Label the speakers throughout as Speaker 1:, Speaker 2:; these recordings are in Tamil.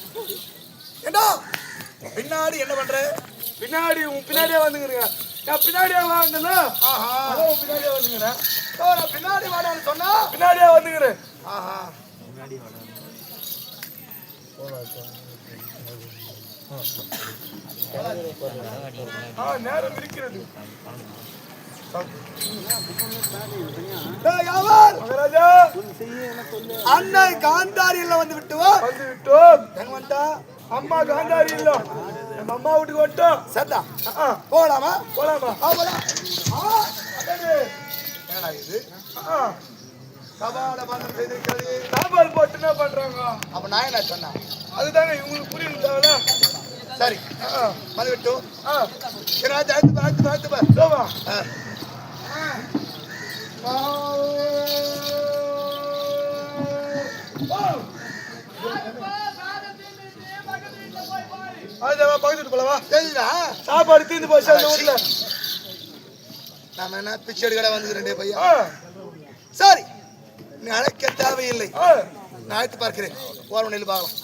Speaker 1: சொல்லுவாங்க. ஏண்டா பின்னாடி என்ன பண்ற? பின்னாடி உன் பின்னாடியே வந்துக்கிறீங்க. நான் பின்னாடியே வாங்கல. பின்னாடியே வந்துக்கிறேன். நான் பின்னாடி வாடான்னு சொன்னா பின்னாடியே வந்துக்கிறேன். நேரம் இருக்கிறது. அண்ணா காந்தாரியில வந்து விட்டோம். எங்க வந்தா அம்மா காந்தாரி இல்ல, நம்ம அம்மா வீட்டுக்கு வந்துட்டோம். சத்தா போலாமா? போலாமா? என்னடா இது? சவால பாத்திரம் செய்திருக்கிறது. சாப்பாடு போட்டு என்ன பண்றாங்க? அப்ப நான் என்ன சொன்னேன்? அதுதாங்க இவங்களுக்கு புரியுது. சரி வந்து விட்டோம். பக்கத்து போலவா? சாப்பாடு தீர்ந்து போச்சு அந்த ஊர்ல. நாம என்ன பிச்சை எடுக்கடா வந்து ரெண்டே பையன். சரி நீ அழைக்க தேவையில்லை, நான் அழைத்து பார்க்கிறேன். ஓரம் நெல் பார்க்கலாம்.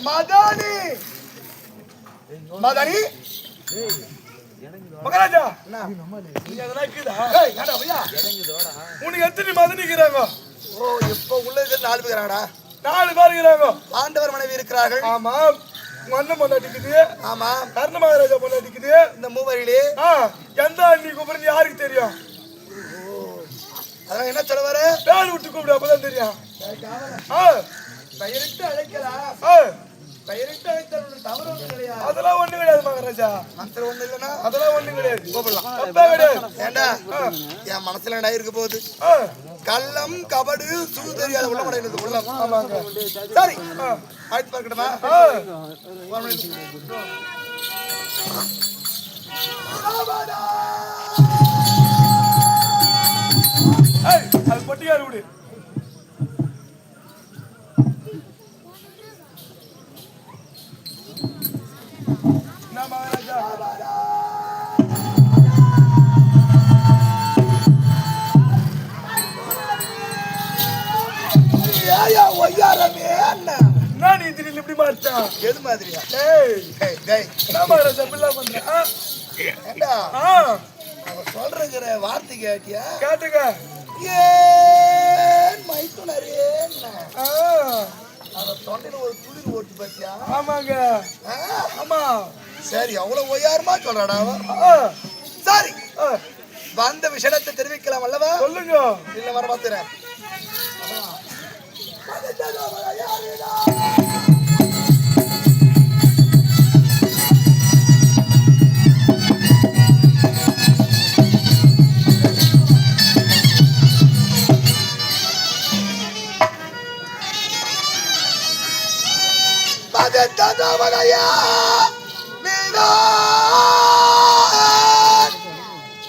Speaker 1: மதானி மதானி மகாராஜா உனக்கு எத்தனை மதனிக்கிறாங்க? ஓ இப்ப உள்ள 4 பேராடா? 4 பேர் இருக்கிறாங்க. ஆண்டவர் மனைவி இருக்கிறார்கள். ஆமா. மண்ண பொண்டாட்டிக்குது. ஆமா. கர்ண மகாராஜா பொண்டாட்டிக்குது. இந்த மூவரிலே எந்த அண்ணி கூப்பிடுறது யாருக்கு தெரியும்? அதான் என்ன சொல்லுவாரு? பேர் விட்டு கூப்பிடு, அப்பதான் தெரியும். பெயரிட்டு அழைக்கலாம். பெயரிட்டு அழைத்தல் தவறு ஒண்ணு கிடையாது. அதெல்லாம் ஒண்ணு கிடையாது மகாராஜா. மனசுல ஒண்ணு இல்லைன்னா அதெல்லாம் ஒண்ணு கிடையாது. கூப்பிடலாம். ஏண்டா என் மனசுல என்ன இருக்க போகுது? கள்ளம் கபடு சூது தெரியாத உள்ளமடைகிறது உள்ளம். ஆமாங்க. சரி ஆயிட்டு பார்க்கட்டுமா? அது பட்டியாரு விடு. இப்படி மாட்டா எது மாதிரியா? சொல்ற வார்த்தை கேட்டியா? கேட்டுங்க. தொண்டையில ஒரு துளிர் ஓட்டு பாத்தியா? ஆமாங்க. ஆமா. சரி அவ்வளவு ஒய்யாரமா சொல்றாடா. சரி வந்த விஷயத்தை தெரிவிக்கலாம் அல்லவா? சொல்லுங்க. இல்ல வர மாத்துறேன்.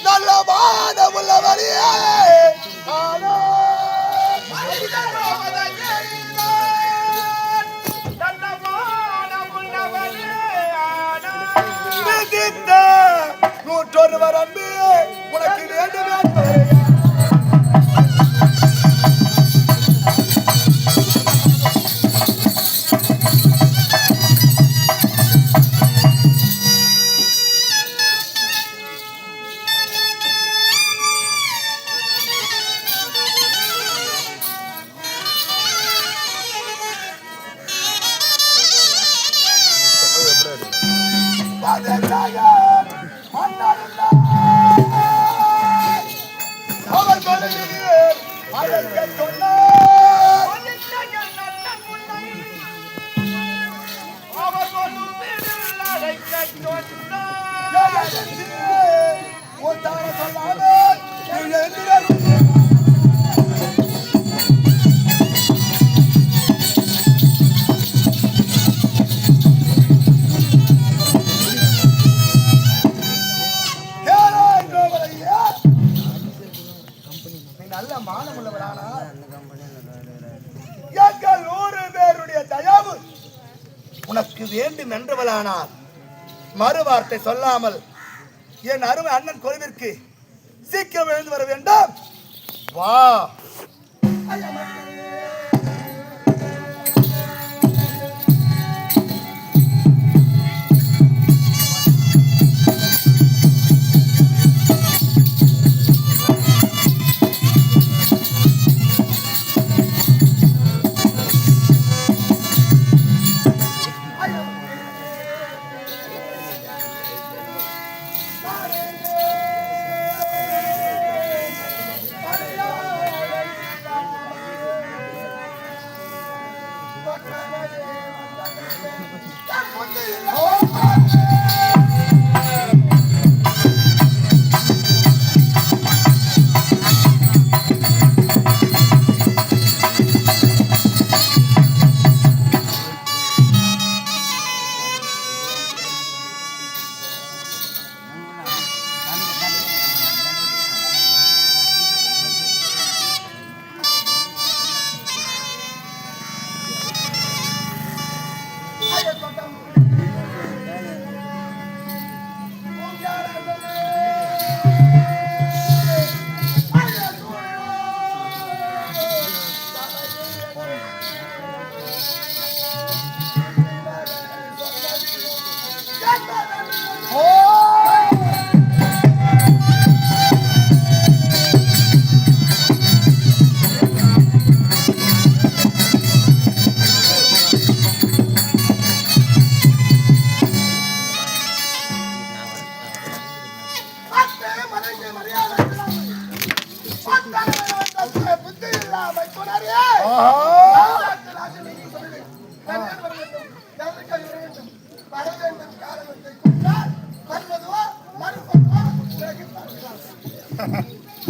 Speaker 1: நல்ல மாதம் உள்ளவரையே நூற்றொரு வரம்பு உனக்கு வேண்டுமே. நல்ல மானம் உள்ளவரானா எங்கள் 100 பேருடைய தயவு உனக்கு வேண்டும் என்றவளானால் மறுவார்த்தை சொல்லாமல் என் அருமை அண்ணன் கொலைவிற்கு சீக்கிரம் எழுந்து வர வேண்டாம். வா.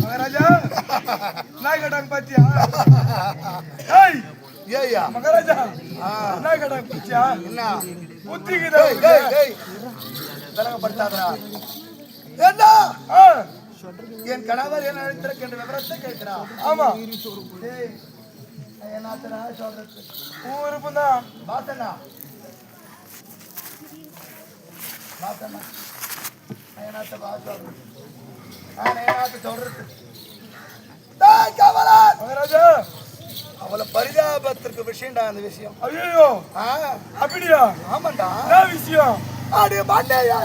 Speaker 1: மகாராஜா நான் கேட்டாங்க பாத்தியா? ஏய்யா மகாராஜா நான் கேட்டாங்க பாத்தியா? என்ன புத்திக்குதா? விலகப்படுத்தாதடா. என்ன என் கணவர் என்ன அழைத்திருக்கின்ற விவரத்தை கேட்கிறா? ஆமா. என்னத்தடா சொல்றது? ஊருப்புதான் பாத்தனா பாத்தனா என்னத்த பாத்தறது? சொல்றது மகாராஜா அவளை பரிதாபத்திற்கு விஷயம்டா அந்த விஷயம். ஐயோ அப்படியா? ஆமாண்டா விஷயம். அடி மண்டையா